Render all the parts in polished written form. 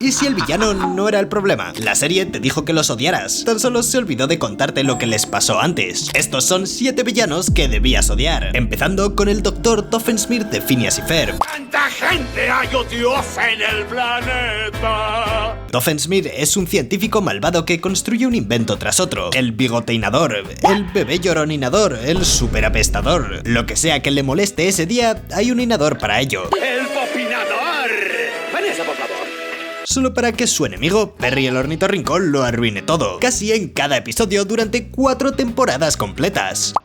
¿Y si el villano no era el problema? La serie te dijo que los odiaras, tan solo se olvidó de contarte lo que les pasó antes. Estos son 7 villanos que debías odiar, empezando con el Dr. Doofenshmirtz de Phineas y Ferb. ¡Cuánta gente hay odiosa en el planeta! Doofenshmirtz es un científico malvado que construye un invento tras otro. El bigoteinador, el bebé lloroninador, el superapestador. Lo que sea que le moleste ese día, hay un inador para ello. ¡El popinador! ¡Vanessa, por favor! Solo para que su enemigo, Perry el ornitorrincón, lo arruine todo, casi en cada episodio durante 4 temporadas completas.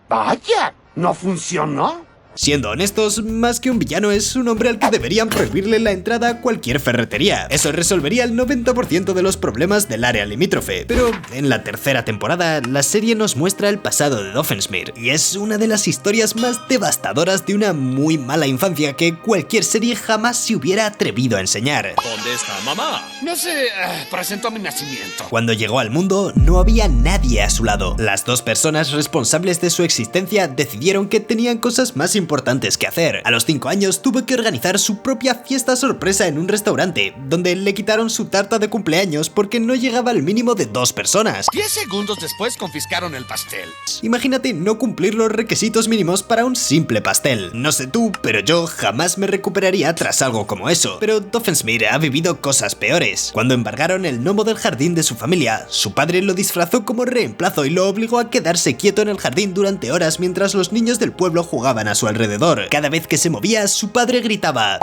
¡Vaya! ¿No funcionó? Siendo honestos, más que un villano es un hombre al que deberían prohibirle la entrada a cualquier ferretería. Eso resolvería el 90% de los problemas del área limítrofe. Pero en la tercera temporada, la serie nos muestra el pasado de Doofenshmirtz, y es una de las historias más devastadoras de una muy mala infancia que cualquier serie jamás se hubiera atrevido a enseñar. ¿Dónde está mamá? No se presentó mi nacimiento. Cuando llegó al mundo, no había nadie a su lado. Las 2 personas responsables de su existencia decidieron que tenían cosas más importantes que hacer. A los 5 años tuvo que organizar su propia fiesta sorpresa en un restaurante, donde le quitaron su tarta de cumpleaños porque no llegaba al mínimo de 2 personas. 10 segundos después confiscaron el pastel. Imagínate no cumplir los requisitos mínimos para un simple pastel. No sé tú, pero yo jamás me recuperaría tras algo como eso. Pero Doofenshmirtz ha vivido cosas peores. Cuando embargaron el gnomo del jardín de su familia, su padre lo disfrazó como reemplazo y lo obligó a quedarse quieto en el jardín durante horas mientras los niños del pueblo jugaban a su alrededor. Cada vez que se movía, su padre gritaba: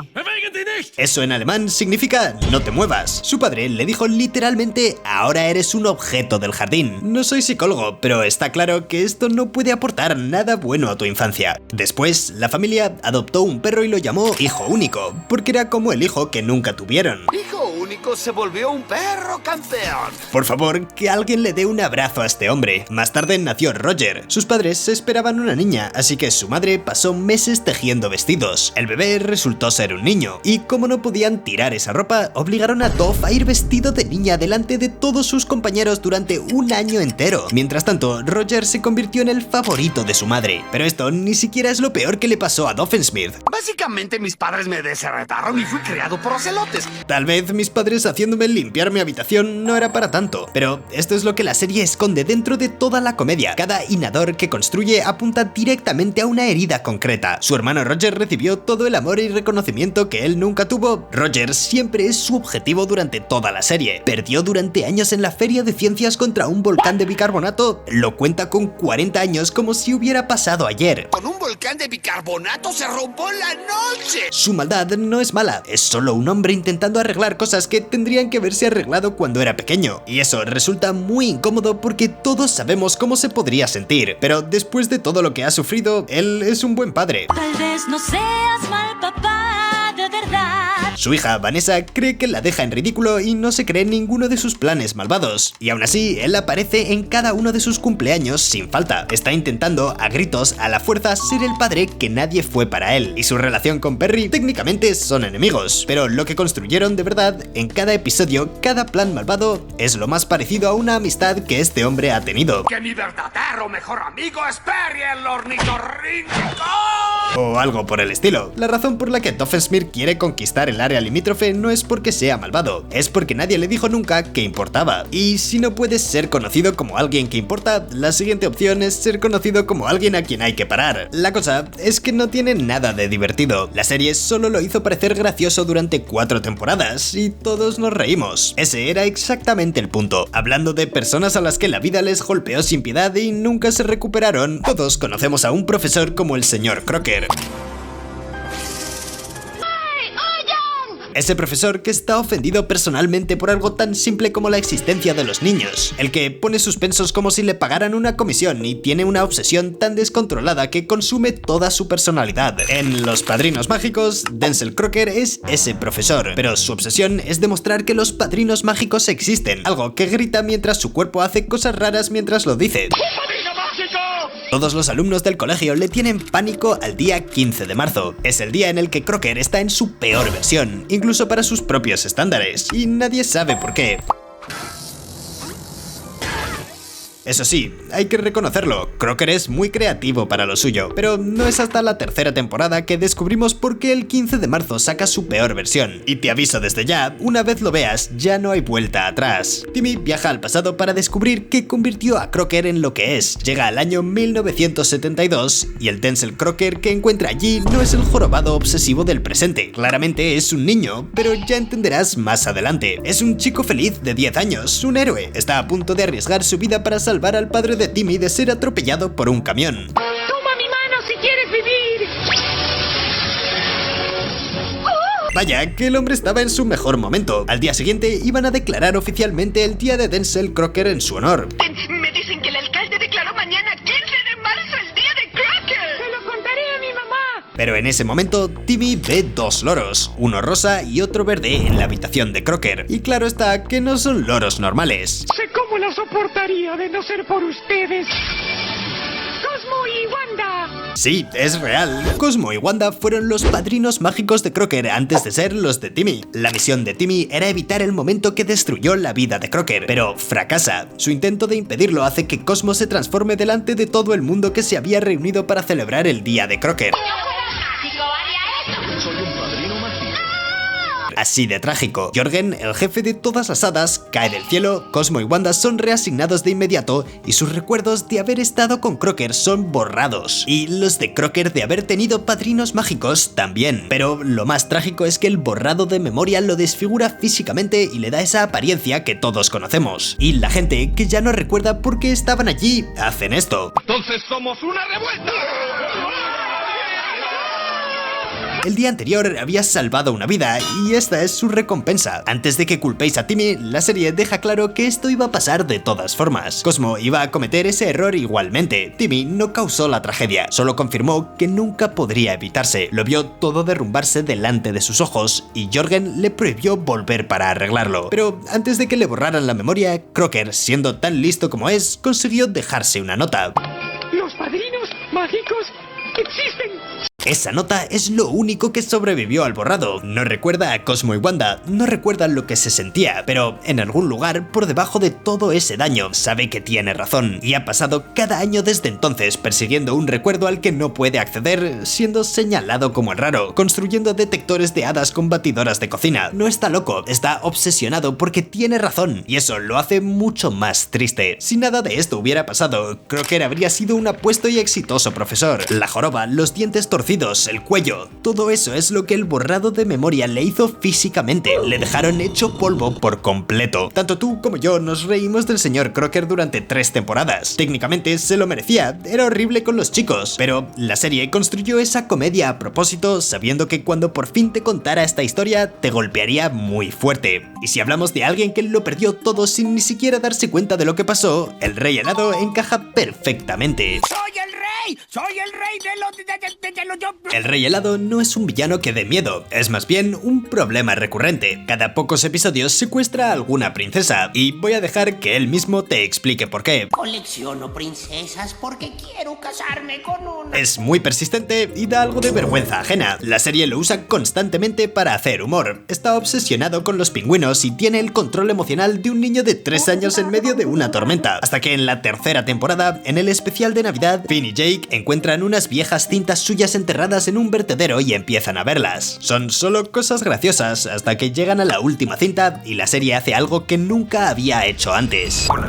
eso en alemán significa no te muevas. Su padre le dijo literalmente: ahora eres un objeto del jardín. No soy psicólogo, pero está claro que esto no puede aportar nada bueno a tu infancia. Después, la familia adoptó un perro y lo llamó Hijo Único, porque era como el hijo que nunca tuvieron. Hijo único se volvió un perro campeón. Por favor, que alguien le dé un abrazo a este hombre. Más tarde nació Roger. Sus padres esperaban una niña, así que su madre pasó meses tejiendo vestidos. El bebé resultó ser un niño, y como no podían tirar esa ropa, obligaron a Doof a ir vestido de niña delante de todos sus compañeros durante un año entero. Mientras tanto, Roger se convirtió en el favorito de su madre. Pero esto ni siquiera es lo peor que le pasó a Doofenshmirtz. Básicamente mis padres me desheretaron y fui criado por ocelotes. Tal vez mis padres haciéndome limpiar mi habitación no era para tanto, pero esto es lo que la serie esconde dentro de toda la comedia. Cada inador que construye apunta directamente a una herida concreta. Su hermano Roger recibió todo el amor y reconocimiento que él nunca tuvo. Roger siempre es su objetivo durante toda la serie. Perdió durante años en la feria de ciencias contra un volcán de bicarbonato. Lo cuenta con 40 años como si hubiera pasado ayer. Con un volcán de bicarbonato se rompió la noche. Su maldad no es mala, es solo un hombre intentando arreglar cosas que tendrían que haberse arreglado cuando era pequeño. Y eso resulta muy incómodo porque todos sabemos cómo se podría sentir. Pero después de todo lo que ha sufrido, él es un buen padre. Tal vez no seas mal papá de verdad. Su hija, Vanessa, cree que la deja en ridículo y no se cree ninguno de sus planes malvados. Y aún así, él aparece en cada uno de sus cumpleaños sin falta. Está intentando, a gritos, a la fuerza, ser el padre que nadie fue para él. Y su relación con Perry, técnicamente son enemigos. Pero lo que construyeron de verdad, en cada episodio, cada plan malvado, es lo más parecido a una amistad que este hombre ha tenido. Que mi verdadero mejor amigo es Perry el ornitorrinco. O algo por el estilo. La razón por la que Doofenshmirtz quiere conquistar el área limítrofe no es porque sea malvado, es porque nadie le dijo nunca que importaba. Y si no puedes ser conocido como alguien que importa, la siguiente opción es ser conocido como alguien a quien hay que parar. La cosa es que no tiene nada de divertido. La serie solo lo hizo parecer gracioso durante 4 temporadas y todos nos reímos. Ese era exactamente el punto. Hablando de personas a las que la vida les golpeó sin piedad y nunca se recuperaron, todos conocemos a un profesor como el señor Crocker. Ese profesor que está ofendido personalmente por algo tan simple como la existencia de los niños, el que pone suspensos como si le pagaran una comisión y tiene una obsesión tan descontrolada que consume toda su personalidad. En Los Padrinos Mágicos, Denzel Crocker es ese profesor, pero su obsesión es demostrar que los padrinos mágicos existen, algo que grita mientras su cuerpo hace cosas raras mientras lo dice. Todos los alumnos del colegio le tienen pánico al día 15 de marzo. Es el día en el que Crocker está en su peor versión, incluso para sus propios estándares, y nadie sabe por qué. Eso sí, hay que reconocerlo, Crocker es muy creativo para lo suyo, pero no es hasta la tercera temporada que descubrimos por qué el 15 de marzo saca su peor versión. Y te aviso desde ya, una vez lo veas, ya no hay vuelta atrás. Timmy viaja al pasado para descubrir qué convirtió a Crocker en lo que es. Llega al año 1972 y el Denzel Crocker que encuentra allí no es el jorobado obsesivo del presente. Claramente es un niño, pero ya entenderás más adelante. Es un chico feliz de 10 años, un héroe. Está a punto de arriesgar su vida para salvar al padre de Timmy de ser atropellado por un camión. ¡Toma mi mano si quieres vivir! Vaya, que el hombre estaba en su mejor momento. Al día siguiente iban a declarar oficialmente el día de Denzel Crocker en su honor. Me dicen que el alcalde declaró mañana 15 de marzo el día de Crocker. Se lo contaré a mi mamá. Pero en ese momento, Timmy ve dos loros, uno rosa y otro verde en la habitación de Crocker. Y claro está que no son loros normales. Sé cómo lo soportaría de no ser por ustedes. Cosmo y Wanda. Sí, es real. Cosmo y Wanda fueron los padrinos mágicos de Crocker antes de ser los de Timmy. La misión de Timmy era evitar el momento que destruyó la vida de Crocker, pero fracasa. Su intento de impedirlo hace que Cosmo se transforme delante de todo el mundo que se había reunido para celebrar el día de Crocker. Así de trágico. Jorgen, el jefe de todas las hadas, cae del cielo, Cosmo y Wanda son reasignados de inmediato y sus recuerdos de haber estado con Crocker son borrados. Y los de Crocker de haber tenido padrinos mágicos también. Pero lo más trágico es que el borrado de memoria lo desfigura físicamente y le da esa apariencia que todos conocemos. Y la gente que ya no recuerda por qué estaban allí hacen esto. Entonces somos una revuelta. El día anterior había salvado una vida y esta es su recompensa. Antes de que culpéis a Timmy, la serie deja claro que esto iba a pasar de todas formas. Cosmo iba a cometer ese error igualmente. Timmy no causó la tragedia, solo confirmó que nunca podría evitarse. Lo vio todo derrumbarse delante de sus ojos y Jorgen le prohibió volver para arreglarlo. Pero antes de que le borraran la memoria, Crocker, siendo tan listo como es, consiguió dejarse una nota. Los padrinos mágicos existen. Esa nota es lo único que sobrevivió al borrado. No recuerda a Cosmo y Wanda, no recuerda lo que se sentía, pero en algún lugar, por debajo de todo ese daño, sabe que tiene razón y ha pasado cada año desde entonces persiguiendo un recuerdo al que no puede acceder, siendo señalado como el raro, construyendo detectores de hadas con batidoras de cocina. No está loco, está obsesionado porque tiene razón y eso lo hace mucho más triste. Si nada de esto hubiera pasado, Crocker habría sido un apuesto y exitoso profesor. La joroba, los dientes torcidos, el cuello, todo eso es lo que el borrado de memoria le hizo físicamente, le dejaron hecho polvo por completo. Tanto tú como yo nos reímos del señor Crocker durante 3 temporadas. Técnicamente se lo merecía, era horrible con los chicos, pero la serie construyó esa comedia a propósito sabiendo que cuando por fin te contara esta historia te golpearía muy fuerte. Y si hablamos de alguien que lo perdió todo sin ni siquiera darse cuenta de lo que pasó, el Rey Helado encaja perfectamente. ¡Soy el rey! ¡Soy el rey de los... El Rey Helado no es un villano que dé miedo, es más bien un problema recurrente. Cada pocos episodios secuestra a alguna princesa y voy a dejar que él mismo te explique por qué. Colecciono princesas porque quiero casarme con una. Es muy persistente y da algo de vergüenza ajena. La serie lo usa constantemente para hacer humor. Está obsesionado con los pingüinos y tiene el control emocional de un niño de 3 años en medio de una tormenta. Hasta que en la tercera temporada, en el especial de Navidad, Finn y Jake encuentran unas viejas cintas suyas enterradas en un vertedero y empiezan a verlas. Son solo cosas graciosas hasta que llegan a la última cinta y la serie hace algo que nunca había hecho antes. Hola,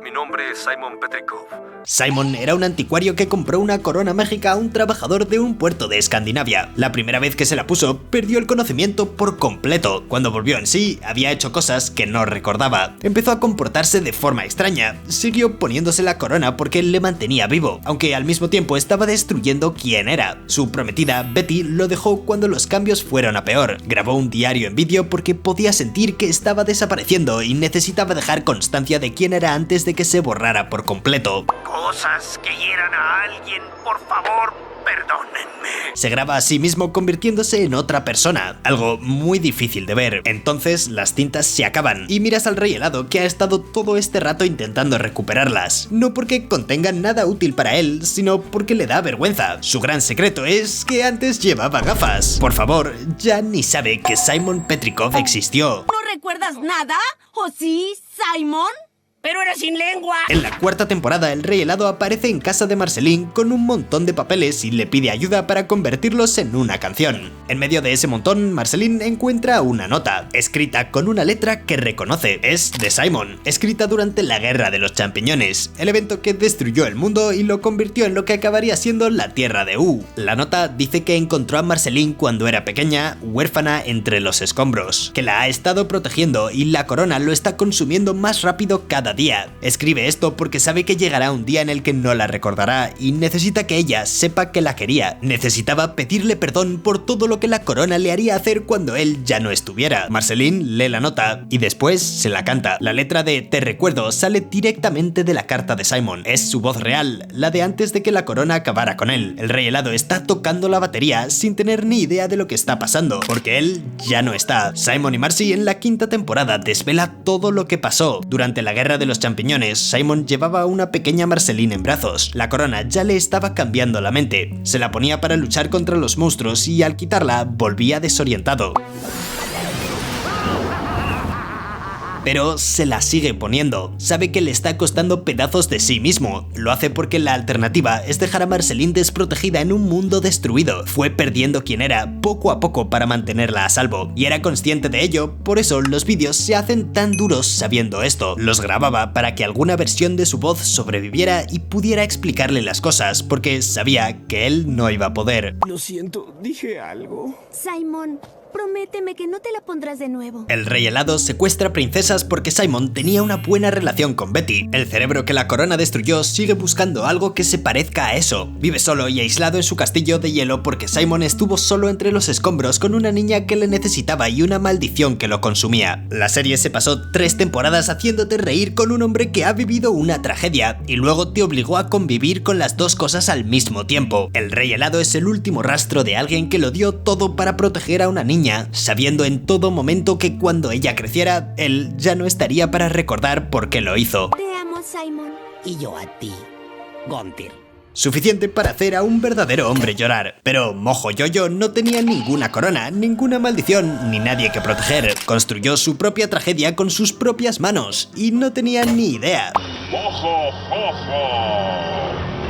mi nombre es Simon Petrikov. Simon era un anticuario que compró una corona mágica a un trabajador de un puerto de Escandinavia. La primera vez que se la puso, perdió el conocimiento por completo. Cuando volvió en sí, había hecho cosas que no recordaba. Empezó a comportarse de forma extraña. Siguió poniéndose la corona porque le mantenía vivo, aunque al mismo tiempo estaba destruyendo quién era. Su prometida, Betty, lo dejó cuando los cambios fueron a peor. Grabó un diario en vídeo porque podía sentir que estaba desapareciendo y necesitaba dejar constancia de quién era antes de que se borrara por completo. Cosas que hieran a alguien, por favor, perdónenme. Se graba a sí mismo convirtiéndose en otra persona, algo muy difícil de ver. Entonces las tintas se acaban y miras al Rey Helado que ha estado todo este rato intentando recuperarlas. No porque contengan nada útil para él, sino porque le da vergüenza. Su gran secreto es que antes llevaba gafas. Por favor, ya ni sabe que Simon Petrikov existió. ¿No recuerdas nada? ¿O sí, Simon? pero era sin lengua. En la cuarta temporada, el Rey Helado aparece en casa de Marceline con un montón de papeles y le pide ayuda para convertirlos en una canción. En medio de ese montón, Marceline encuentra una nota, escrita con una letra que reconoce. Es de Simon, escrita durante la Guerra de los Champiñones, el evento que destruyó el mundo y lo convirtió en lo que acabaría siendo la Tierra de U. La nota dice que encontró a Marceline cuando era pequeña, huérfana entre los escombros, que la ha estado protegiendo y la corona lo está consumiendo más rápido cada día. Escribe esto porque sabe que llegará un día en el que no la recordará y necesita que ella sepa que la quería. Necesitaba pedirle perdón por todo lo que la corona le haría hacer cuando él ya no estuviera. Marceline lee la nota y después se la canta. La letra de Te recuerdo sale directamente de la carta de Simon. Es su voz real, la de antes de que la corona acabara con él. El Rey Helado está tocando la batería sin tener ni idea de lo que está pasando, porque él ya no está. Simon y Marcy en la quinta temporada desvela todo lo que pasó. Durante la Guerra de los Champiñones, Simon llevaba a una pequeña Marceline en brazos. La corona ya le estaba cambiando la mente. Se la ponía para luchar contra los monstruos y al quitarla volvía desorientado. Pero se la sigue poniendo. Sabe que le está costando pedazos de sí mismo. Lo hace porque la alternativa es dejar a Marceline desprotegida en un mundo destruido. Fue perdiendo quien era poco a poco para mantenerla a salvo. Y era consciente de ello, por eso los vídeos se hacen tan duros sabiendo esto. Los grababa para que alguna versión de su voz sobreviviera y pudiera explicarle las cosas, porque sabía que él no iba a poder. Lo siento, dije algo. Simon, prométeme que no te la pondrás de nuevo. El Rey Helado secuestra princesas porque Simon tenía una buena relación con Betty. El cerebro que la corona destruyó sigue buscando algo que se parezca a eso. Vive solo y aislado en su castillo de hielo porque Simon estuvo solo entre los escombros con una niña que le necesitaba y una maldición que lo consumía. La serie se pasó 3 temporadas haciéndote reír con un hombre que ha vivido una tragedia y luego te obligó a convivir con las dos cosas al mismo tiempo. El Rey Helado es el último rastro de alguien que lo dio todo para proteger a una niña, sabiendo en todo momento que cuando ella creciera, él ya no estaría para recordar por qué lo hizo. Te amo, Simon. Y yo a ti, Gunter. Suficiente para hacer a un verdadero hombre llorar. Pero Mojo Jojo no tenía ninguna corona, ninguna maldición, ni nadie que proteger. Construyó su propia tragedia con sus propias manos y no tenía ni idea. Mojo Jojo.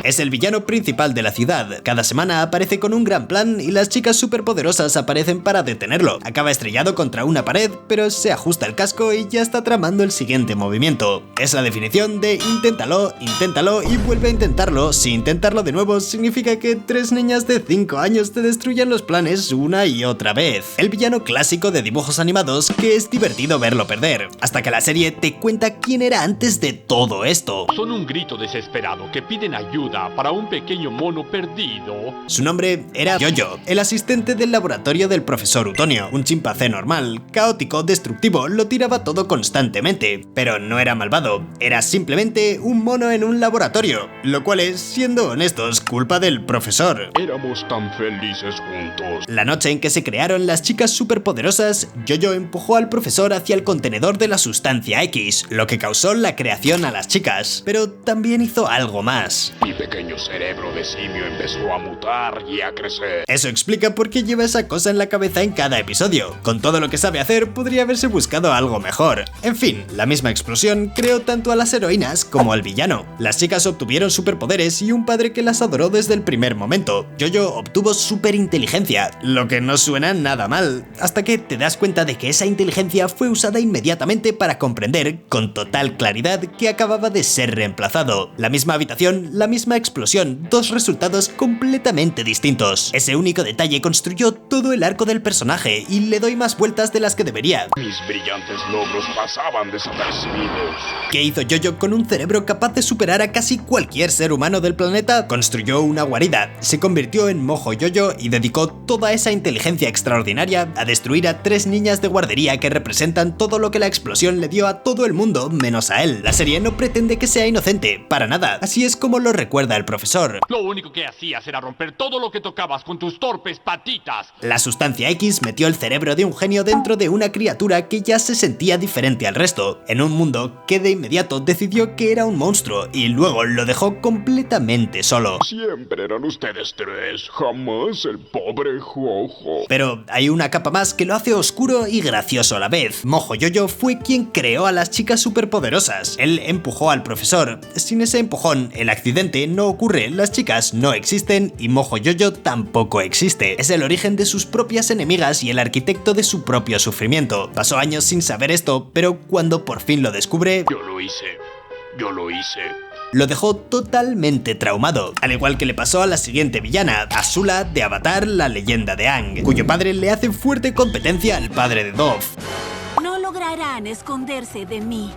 Es el villano principal de la ciudad. Cada semana aparece con un gran plan y las chicas superpoderosas aparecen para detenerlo. Acaba estrellado contra una pared, pero se ajusta el casco y ya está tramando el siguiente movimiento. Es la definición de inténtalo, inténtalo y vuelve a intentarlo. Si intentarlo de nuevo significa que 3 niñas de 5 años te destruyan los planes una y otra vez. El villano clásico de dibujos animados que es divertido verlo perder, hasta que la serie te cuenta quién era antes de todo esto. Son un grito desesperado que piden ayuda para un pequeño mono perdido. Su nombre era Jojo, el asistente del laboratorio del profesor Utonio, un chimpancé normal, caótico, destructivo, lo tiraba todo constantemente, pero no era malvado, era simplemente un mono en un laboratorio, lo cual es, siendo honestos, culpa del profesor. Éramos tan felices juntos. La noche en que se crearon las chicas superpoderosas, Jojo empujó al profesor hacia el contenedor de la sustancia X, lo que causó la creación a las chicas, pero también hizo algo más. Mi pequeño cerebro de simio empezó a mutar y a crecer. Eso explica por qué lleva esa cosa en la cabeza en cada episodio. Con todo lo que sabe hacer, podría haberse buscado algo mejor. En fin, la misma explosión creó tanto a las heroínas como al villano. Las chicas obtuvieron superpoderes y un padre que las adoró desde el primer momento. Jojo obtuvo superinteligencia, lo que no suena nada mal, hasta que te das cuenta de que esa inteligencia fue usada inmediatamente para comprender con total claridad que acababa de ser reemplazado. La misma habitación, la misma explosión, 2 resultados completamente distintos. Ese único detalle construyó todo el arco del personaje y le doy más vueltas de las que debería. Mis brillantes logros pasaban desapercibidos. ¿Qué hizo Jojo con un cerebro capaz de superar a casi cualquier ser humano del planeta? Construyó una guarida, se convirtió en Mojo Jojo y dedicó toda esa inteligencia extraordinaria a destruir a 3 niñas de guardería que representan todo lo que la explosión le dio a todo el mundo menos a él. La serie no pretende que sea inocente, para nada, así es como lo recuerda recuerda el profesor. Lo único que hacías era romper todo lo que tocabas con tus torpes patitas. La sustancia X metió el cerebro de un genio dentro de una criatura que ya se sentía diferente al resto, en un mundo que de inmediato decidió que era un monstruo y luego lo dejó completamente solo. Siempre eran ustedes tres, jamás el pobre Jojo. Pero hay una capa más que lo hace oscuro y gracioso a la vez. Mojo Jojo fue quien creó a las chicas superpoderosas. Él empujó al profesor. Sin ese empujón, el accidente no ocurre, las chicas no existen y Mojo Jojo tampoco existe. Es el origen de sus propias enemigas y el arquitecto de su propio sufrimiento. Pasó años sin saber esto, pero cuando por fin lo descubre... Yo lo hice. Lo dejó totalmente traumado, al igual que le pasó a la siguiente villana, Azula de Avatar, la leyenda de Aang, cuyo padre le hace fuerte competencia al padre de Dove. No lograrán esconderse de mí.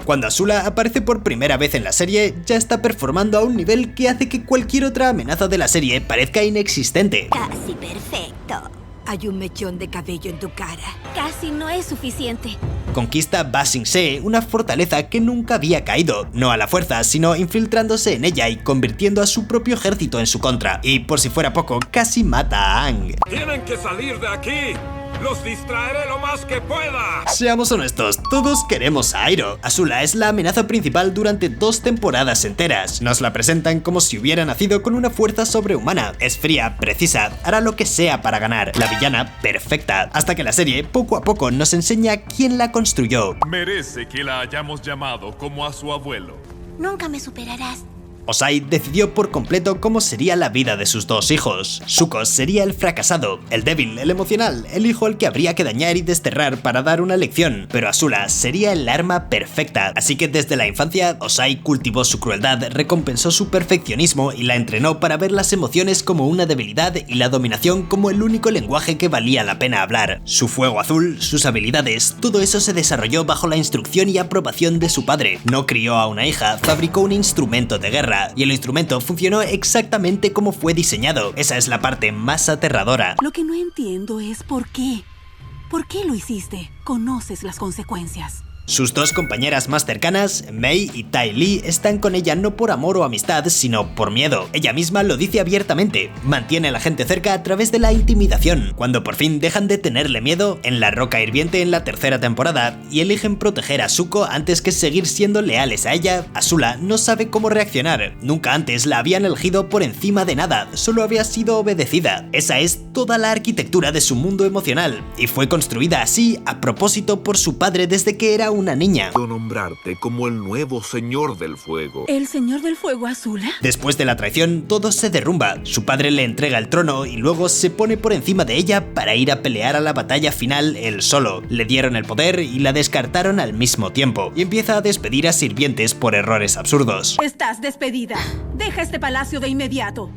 Cuando Azula aparece por primera vez en la serie, ya está performando a un nivel que hace que cualquier otra amenaza de la serie parezca inexistente. Casi perfecto. Hay un mechón de cabello en tu cara. Casi no es suficiente. Conquista Ba Sing Se, una fortaleza que nunca había caído, no a la fuerza, sino infiltrándose en ella y convirtiendo a su propio ejército en su contra. Y por si fuera poco, casi mata a Aang. ¡Tienen que salir de aquí! ¡Los distraeré lo más que pueda! Seamos honestos, todos queremos a Iroh. Azula es la amenaza principal durante 2 temporadas enteras. Nos la presentan como si hubiera nacido con una fuerza sobrehumana. Es fría, precisa, hará lo que sea para ganar. La villana perfecta. Hasta que la serie, poco a poco, nos enseña quién la construyó. Merece que la hayamos llamado como a su abuelo. Nunca me superarás. Ozai decidió por completo cómo sería la vida de sus 2 hijos. Zuko sería el fracasado, el débil, el emocional, el hijo al que habría que dañar y desterrar para dar una lección, pero Azula sería el arma perfecta, así que desde la infancia Ozai cultivó su crueldad, recompensó su perfeccionismo y la entrenó para ver las emociones como una debilidad y la dominación como el único lenguaje que valía la pena hablar. Su fuego azul, sus habilidades, todo eso se desarrolló bajo la instrucción y aprobación de su padre. No crió a una hija, fabricó un instrumento de guerra, y el instrumento funcionó exactamente como fue diseñado. Esa es la parte más aterradora. Lo que no entiendo es por qué. ¿Por qué lo hiciste? Conoces las consecuencias. Sus 2 compañeras más cercanas, Mei y Tai Li, están con ella no por amor o amistad, sino por miedo. Ella misma lo dice abiertamente, mantiene a la gente cerca a través de la intimidación. Cuando por fin dejan de tenerle miedo, en la roca hirviente en la 3ª temporada, y eligen proteger a Zuko antes que seguir siendo leales a ella, Azula no sabe cómo reaccionar. Nunca antes la habían elegido por encima de nada, solo había sido obedecida. Esa es toda la arquitectura de su mundo emocional, y fue construida así a propósito por su padre desde que era una niña. Nombrarte como el nuevo Señor del Fuego. ¿El Señor del Fuego, Azula? Después de la traición, todo se derrumba. Su padre le entrega el trono y luego se pone por encima de ella para ir a pelear a la batalla final él solo. Le dieron el poder y la descartaron al mismo tiempo. Y empieza a despedir a sirvientes por errores absurdos. Estás despedida. Deja este palacio de inmediato.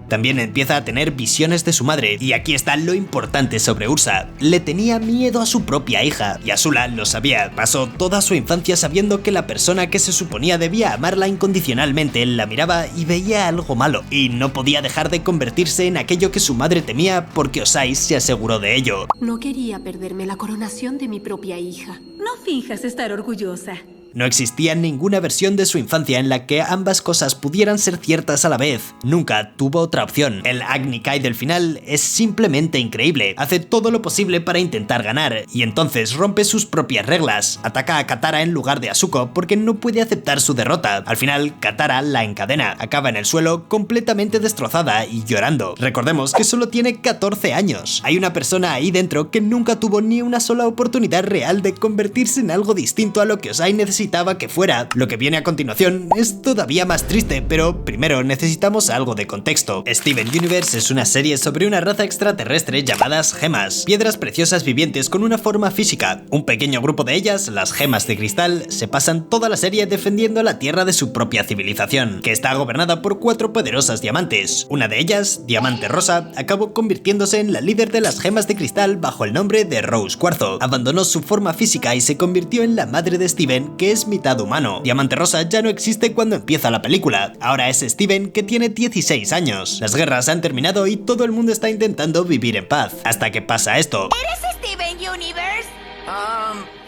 También empieza a tener visiones de su madre, y aquí está lo importante sobre Ursa. Le tenía miedo a su propia hija, y Azula lo sabía. Pasó toda su infancia sabiendo que la persona que se suponía debía amarla incondicionalmente la miraba y veía algo malo, y no podía dejar de convertirse en aquello que su madre temía porque Ozai se aseguró de ello. No quería perderme la coronación de mi propia hija. No finjas estar orgullosa. No existía ninguna versión de su infancia en la que ambas cosas pudieran ser ciertas a la vez. Nunca tuvo otra opción. El Agni Kai del final es simplemente increíble. Hace todo lo posible para intentar ganar, y entonces rompe sus propias reglas. Ataca a Katara en lugar de a Zuko porque no puede aceptar su derrota. Al final, Katara la encadena. Acaba en el suelo completamente destrozada y llorando. Recordemos que solo tiene 14 años. Hay una persona ahí dentro que nunca tuvo ni una sola oportunidad real de convertirse en algo distinto a lo que Ozai necesitaba que fuera. Lo que viene a continuación es todavía más triste, pero primero necesitamos algo de contexto. Steven Universe es una serie sobre una raza extraterrestre llamadas gemas, piedras preciosas vivientes con una forma física. Un pequeño grupo de ellas, las gemas de cristal, se pasan toda la serie defendiendo la tierra de su propia civilización, que está gobernada por 4 poderosas diamantes. Una de ellas, Diamante Rosa, acabó convirtiéndose en la líder de las gemas de cristal bajo el nombre de Rose Cuarzo. Abandonó su forma física y se convirtió en la madre de Steven, que es mitad humano. Diamante Rosa ya no existe cuando empieza la película. Ahora es Steven, que tiene 16 años. Las guerras han terminado y todo el mundo está intentando vivir en paz. Hasta que pasa esto. ¿Eres Steven Universe?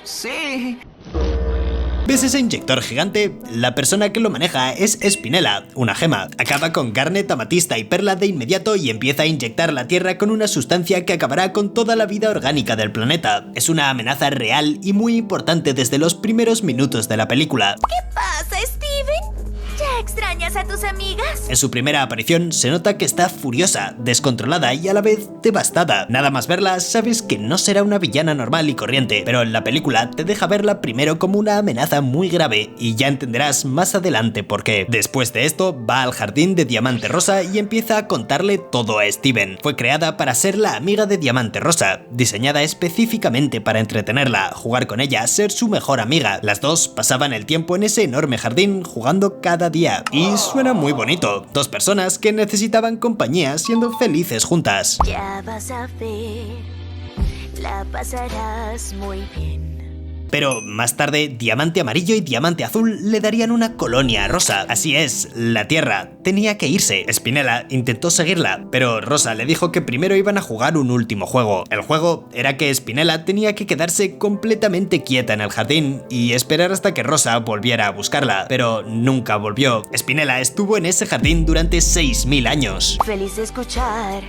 Sí. ¿Ves ese inyector gigante? La persona que lo maneja es Spinella, una gema. Acaba con Garnet, Amatista y Perla de inmediato y empieza a inyectar la Tierra con una sustancia que acabará con toda la vida orgánica del planeta. Es una amenaza real y muy importante desde los primeros minutos de la película. ¿Qué pasa, Steven? ¿Ya extrañas a tus amigas? En su primera aparición se nota que está furiosa, descontrolada y a la vez devastada. Nada más verla sabes que no será una villana normal y corriente, pero en la película te deja verla primero como una amenaza muy grave y ya entenderás más adelante por qué. Después de esto va al jardín de Diamante Rosa y empieza a contarle todo a Steven. Fue creada para ser la amiga de Diamante Rosa, diseñada específicamente para entretenerla, jugar con ella, ser su mejor amiga. Las dos pasaban el tiempo en ese enorme jardín jugando cada día. Y suena muy bonito. Dos personas que necesitaban compañía siendo felices juntas. Ya vas a ver, la pasarás muy bien. Pero más tarde, Diamante Amarillo y Diamante Azul le darían una colonia a Rosa. Así es, la Tierra tenía que irse. Spinella intentó seguirla, pero Rosa le dijo que primero iban a jugar un último juego. El juego era que Spinella tenía que quedarse completamente quieta en el jardín y esperar hasta que Rosa volviera a buscarla, pero nunca volvió. Spinella estuvo en ese jardín durante 6000 años. Feliz de escuchar,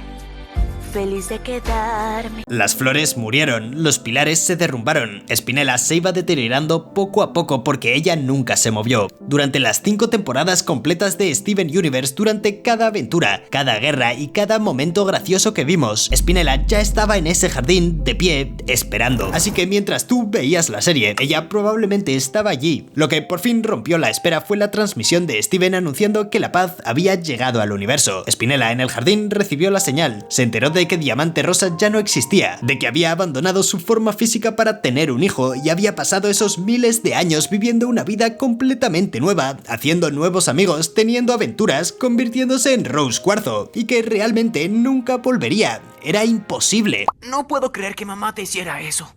feliz de quedarme. Las flores murieron, los pilares se derrumbaron. Spinella se iba deteriorando poco a poco porque ella nunca se movió. Durante las 5 temporadas completas de Steven Universe, durante cada aventura, cada guerra y cada momento gracioso que vimos, Spinella ya estaba en ese jardín, de pie, esperando. Así que mientras tú veías la serie, ella probablemente estaba allí. Lo que por fin rompió la espera fue la transmisión de Steven anunciando que la paz había llegado al universo. Spinella en el jardín recibió la señal, se enteró de que Diamante Rosa ya no existía, de que había abandonado su forma física para tener un hijo y había pasado esos miles de años viviendo una vida completamente nueva, haciendo nuevos amigos, teniendo aventuras, convirtiéndose en Rose Cuarzo, y que realmente nunca volvería. Era imposible. No puedo creer que mamá te hiciera eso.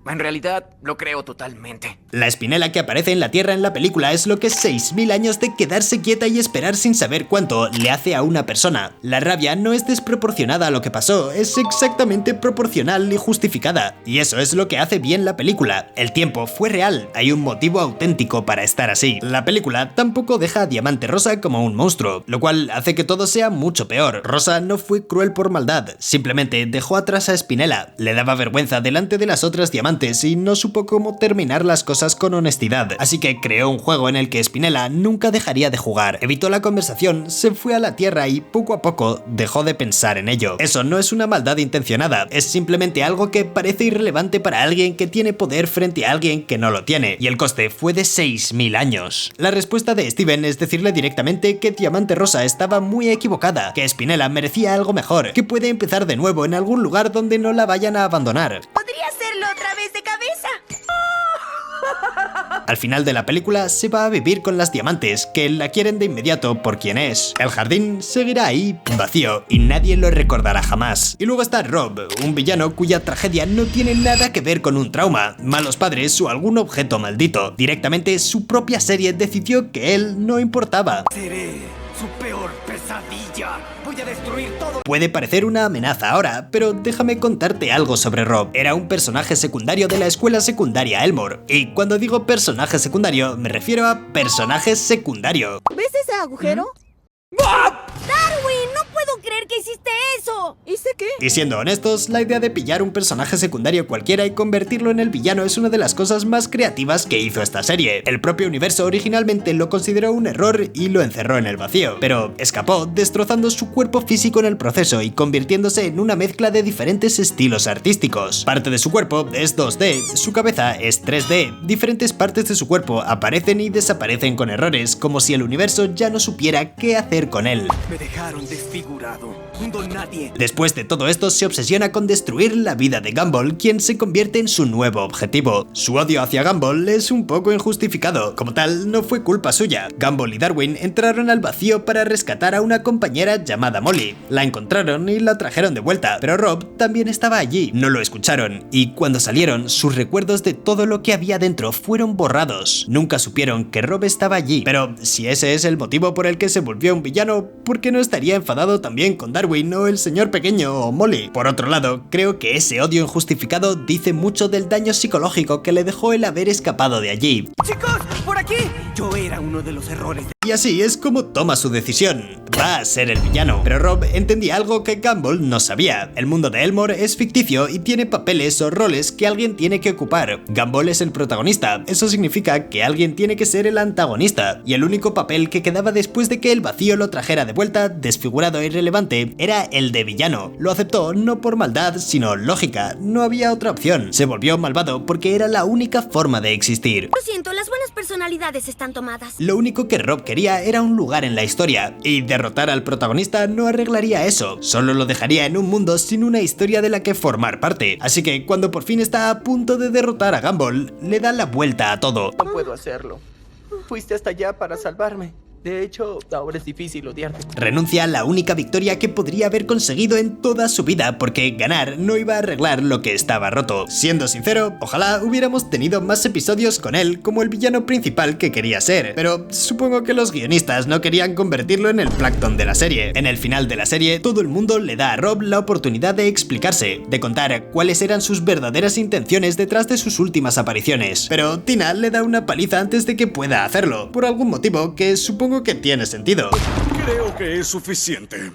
En realidad, lo creo totalmente. La Spinella que aparece en la Tierra en la película es lo que 6000 años de quedarse quieta y esperar sin saber cuánto le hace a una persona. La rabia no es desproporcionada a lo que pasó, es exactamente proporcional y justificada. Y eso es lo que hace bien la película. El tiempo fue real, hay un motivo auténtico para estar así. La película tampoco deja a Diamante Rosa como un monstruo, lo cual hace que todo sea mucho peor. Rosa no fue cruel por maldad, simplemente dejó atrás a Spinella. Le daba vergüenza delante de las otras diamantes y no supo cómo terminar las cosas con honestidad, así que creó un juego en el que Spinella nunca dejaría de jugar. Evitó la conversación, se fue a la Tierra y poco a poco dejó de pensar en ello. Eso no es una maldad intencionada, es simplemente algo que parece irrelevante para alguien que tiene poder frente a alguien que no lo tiene, y el coste fue de 6000 años. La respuesta de Steven es decirle directamente que Diamante Rosa estaba muy equivocada, que Spinella merecía algo mejor, que puede empezar de nuevo en algún lugar donde no la vayan a abandonar. ¿Podría hacerlo otra vez de cabeza? Al final de la película se va a vivir con las diamantes, que la quieren de inmediato por quien es. El jardín seguirá ahí, vacío, y nadie lo recordará jamás. Y luego está Rob, un villano cuya tragedia no tiene nada que ver con un trauma, malos padres o algún objeto maldito. Directamente su propia serie decidió que él no importaba. Seré su peor pesadilla. Voy a destruir todo. Puede parecer una amenaza ahora, pero déjame contarte algo sobre Rob. Era un personaje secundario de la escuela secundaria Elmore. Y cuando digo personaje secundario, me refiero a personaje secundario. ¿Ves ese agujero? ¡Darwin! ¡No puedo creer que hiciste eso! ¿Hice qué? Y siendo honestos, la idea de pillar un personaje secundario cualquiera y convertirlo en el villano es una de las cosas más creativas que hizo esta serie. El propio universo originalmente lo consideró un error y lo encerró en el vacío, pero escapó destrozando su cuerpo físico en el proceso y convirtiéndose en una mezcla de diferentes estilos artísticos. Parte de su cuerpo es 2D, su cabeza es 3D, diferentes partes de su cuerpo aparecen y desaparecen con errores, como si el universo ya no supiera qué hacer con él. Me dejaron desfigurado, un don nadie. Después de todo esto se obsesiona con destruir la vida de Gumball, quien se convierte en su nuevo objetivo. Su odio hacia Gumball es un poco injustificado, como tal no fue culpa suya. Gumball y Darwin entraron al vacío para rescatar a una compañera llamada Molly. La encontraron y la trajeron de vuelta, pero Rob también estaba allí. No lo escucharon, y cuando salieron, sus recuerdos de todo lo que había dentro fueron borrados. Nunca supieron que Rob estaba allí, pero si ese es el motivo por el que se volvió un villano, ¿por qué no estaría enfadado también con Darwin? Darwin o el señor pequeño o Molly. Por otro lado, creo que ese odio injustificado dice mucho del daño psicológico que le dejó el haber escapado de allí. ¡Chicos, por aquí! Yo era uno de los errores. Y así es como toma su decisión. Va a ser el villano. Pero Rob entendía algo que Gumball no sabía. El mundo de Elmore es ficticio y tiene papeles o roles que alguien tiene que ocupar. Gumball es el protagonista. Eso significa que alguien tiene que ser el antagonista. Y el único papel que quedaba después de que el vacío lo trajera de vuelta, desfigurado e irrelevante, era el de villano. Lo aceptó no por maldad, sino lógica. No había otra opción. Se volvió malvado porque era la única forma de existir. Lo siento, las buenas personalidades están tomadas. Lo único que Rob quería era un lugar en la historia, y derrotar al protagonista no arreglaría eso, solo lo dejaría en un mundo sin una historia de la que formar parte. Así que cuando por fin está a punto de derrotar a Gumball, le da la vuelta a todo. No puedo hacerlo. Fuiste hasta allá para salvarme. De hecho, ahora es difícil odiarte. Renuncia a la única victoria que podría haber conseguido en toda su vida, porque ganar no iba a arreglar lo que estaba roto. Siendo sincero, ojalá hubiéramos tenido más episodios con él como el villano principal que quería ser, pero supongo que los guionistas no querían convertirlo en el Plankton de la serie. En el final de la serie, todo el mundo le da a Rob la oportunidad de explicarse, de contar cuáles eran sus verdaderas intenciones detrás de sus últimas apariciones. Pero Tina le da una paliza antes de que pueda hacerlo, por algún motivo que supongo que tiene sentido. Creo que es suficiente.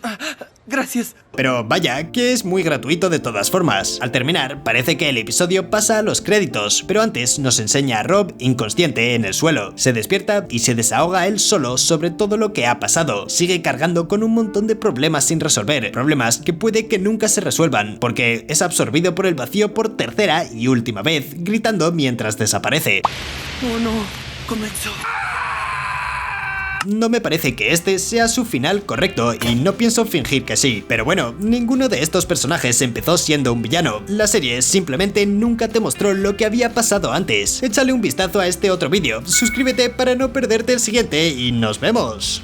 Gracias. Pero vaya, que es muy gratuito de todas formas. Al terminar, parece que el episodio pasa a los créditos, pero antes nos enseña a Rob inconsciente en el suelo. Se despierta y se desahoga él solo sobre todo lo que ha pasado. Sigue cargando con un montón de problemas sin resolver, problemas que puede que nunca se resuelvan, porque es absorbido por el vacío por tercera y última vez, gritando mientras desaparece. Oh no, comenzó. No me parece que este sea su final correcto y no pienso fingir que sí, pero bueno, ninguno de estos personajes empezó siendo un villano. La serie simplemente nunca te mostró lo que había pasado antes. Échale un vistazo a este otro vídeo, suscríbete para no perderte el siguiente y nos vemos.